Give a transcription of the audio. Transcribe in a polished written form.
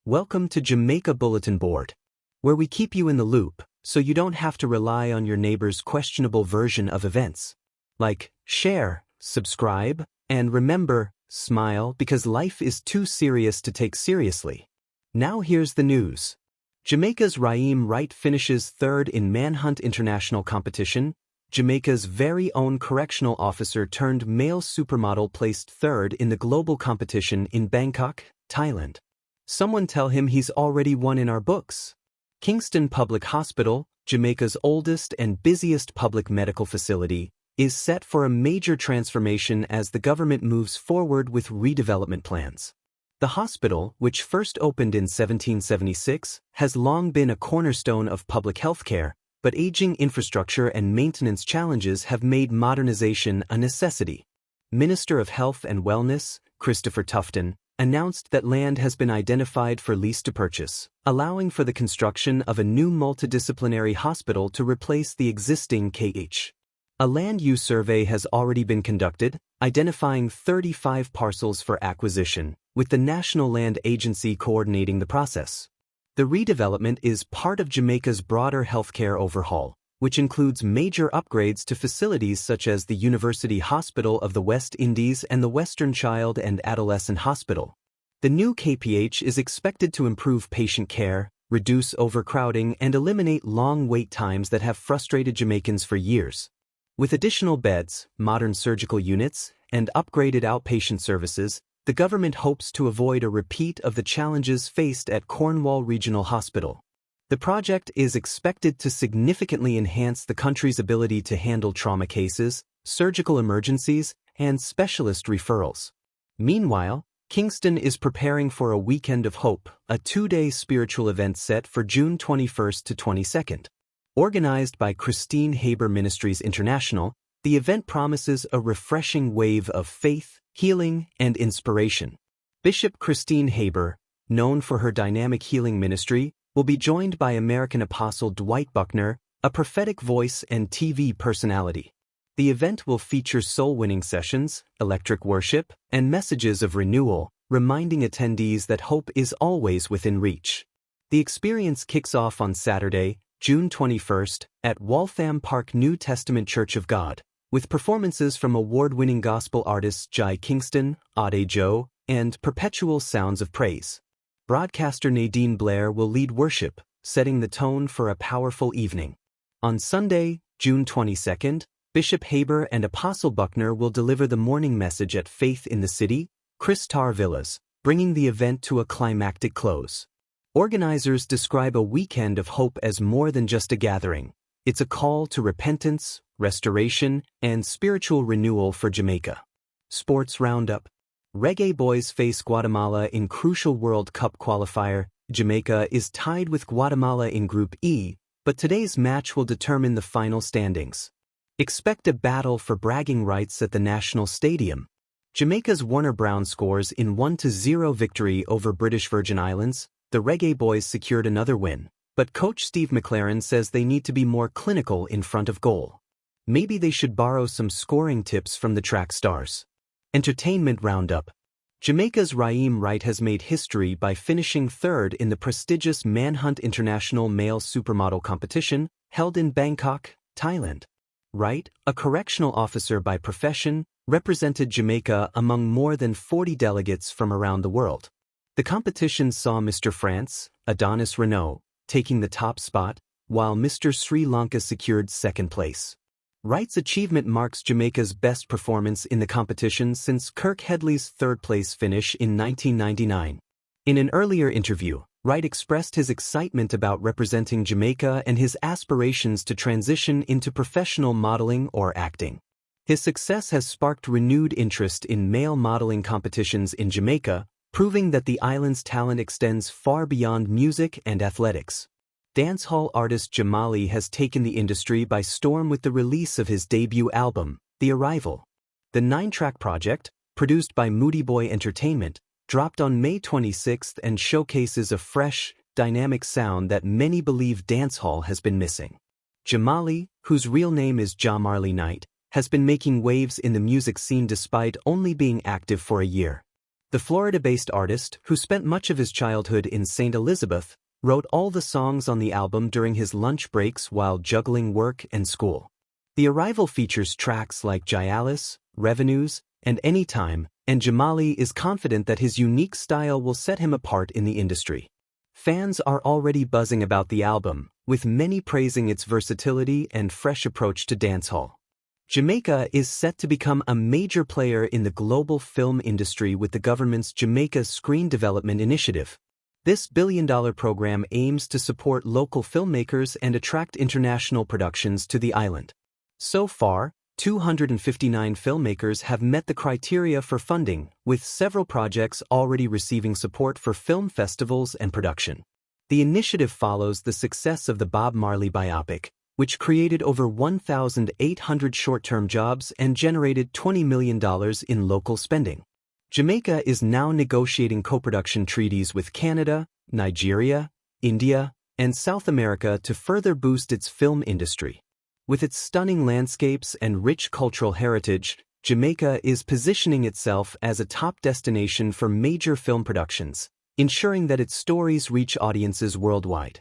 Welcome to Jamaica Bulletin Board, where we keep you in the loop so you don't have to rely on your neighbor's questionable version of events. Like, share, subscribe, and remember, smile because life is too serious to take seriously. Now here's the news. Jamaica's Raheem Wright finishes third in Manhunt International Competition. Jamaica's very own correctional officer turned male supermodel placed third in the global competition in Bangkok, Thailand. Someone tell him he's already won in our books. Kingston Public Hospital, Jamaica's oldest and busiest public medical facility, is set for a major transformation as the government moves forward with redevelopment plans. The hospital, which first opened in 1776, has long been a cornerstone of public health care, but aging infrastructure and maintenance challenges have made modernization a necessity. Minister of Health and Wellness, Christopher Tufton, announced that land has been identified for lease to purchase, allowing for the construction of a new multidisciplinary hospital to replace the existing KH. A land use survey has already been conducted, identifying 35 parcels for acquisition, with the National Land Agency coordinating the process. The redevelopment is part of Jamaica's broader healthcare overhaul, which includes major upgrades to facilities such as the University Hospital of the West Indies and the Western Child and Adolescent Hospital. The new KPH is expected to improve patient care, reduce overcrowding, and eliminate long wait times that have frustrated Jamaicans for years. With additional beds, modern surgical units, and upgraded outpatient services, the government hopes to avoid a repeat of the challenges faced at Cornwall Regional Hospital. The project is expected to significantly enhance the country's ability to handle trauma cases, surgical emergencies, and specialist referrals. Meanwhile, Kingston is preparing for a Weekend of Hope, a two-day spiritual event set for June 21st to 22nd. Organized by Christine Haber Ministries International, the event promises a refreshing wave of faith, healing, and inspiration. Bishop Christine Haber, known for her dynamic healing ministry, will be joined by American Apostle Dwight Buckner, a prophetic voice and TV personality. The event will feature soul-winning sessions, electric worship, and messages of renewal, reminding attendees that hope is always within reach. The experience kicks off on Saturday, June 21st, at Waltham Park New Testament Church of God, with performances from award-winning gospel artists Jai Kingston, Ade Joe, and Perpetual Sounds of Praise. Broadcaster Nadine Blair will lead worship, setting the tone for a powerful evening. On Sunday, June 22nd, Bishop Haber and Apostle Buckner will deliver the morning message at Faith in the City, Chris Tar Villas, bringing the event to a climactic close. Organizers describe a Weekend of Hope as more than just a gathering. It's a call to repentance, restoration, and spiritual renewal for Jamaica. Sports Roundup. Reggae Boys face Guatemala in crucial World Cup qualifier. Jamaica is tied with Guatemala in Group E, but today's match will determine the final standings. Expect a battle for bragging rights at the National Stadium. Jamaica's Warner Brown scores in 1-0 victory over British Virgin Islands. The Reggae Boys secured another win, but coach Steve McLaren says they need to be more clinical in front of goal. Maybe they should borrow some scoring tips from the track stars. Entertainment Roundup. Jamaica's Raheem Wright has made history by finishing third in the prestigious Manhunt International Male Supermodel Competition held in Bangkok, Thailand. Wright, a correctional officer by profession, represented Jamaica among more than 40 delegates from around the world. The competition saw Mr. France, Adonis Renault, taking the top spot, while Mr. Sri Lanka secured second place. Wright's achievement marks Jamaica's best performance in the competition since Kirk Headley's third-place finish in 1999. In an earlier interview, Wright expressed his excitement about representing Jamaica and his aspirations to transition into professional modeling or acting. His success has sparked renewed interest in male modeling competitions in Jamaica, proving that the island's talent extends far beyond music and athletics. Dancehall artist Jamali has taken the industry by storm with the release of his debut album, The Arrival. The 9-track project, produced by Moody Boy Entertainment, dropped on May 26 and showcases a fresh, dynamic sound that many believe dancehall has been missing. Jamali, whose real name is Ja Marley Knight, has been making waves in the music scene despite only being active for a year. The Florida-based artist, who spent much of his childhood in St. Elizabeth, wrote all the songs on the album during his lunch breaks while juggling work and school. The arrival features tracks like Gialis, Revenues, and Anytime, and Jamali is confident that his unique style will set him apart in the industry. Fans are already buzzing about the album, with many praising its versatility and fresh approach to dancehall. Jamaica is set to become a major player in the global film industry with the government's Jamaica Screen Development Initiative. This billion-dollar program aims to support local filmmakers and attract international productions to the island. So far, 259 filmmakers have met the criteria for funding, with several projects already receiving support for film festivals and production. The initiative follows the success of the Bob Marley biopic, which created over 1,800 short-term jobs and generated $20 million in local spending. Jamaica is now negotiating co-production treaties with Canada, Nigeria, India, and South America to further boost its film industry. With its stunning landscapes and rich cultural heritage, Jamaica is positioning itself as a top destination for major film productions, ensuring that its stories reach audiences worldwide.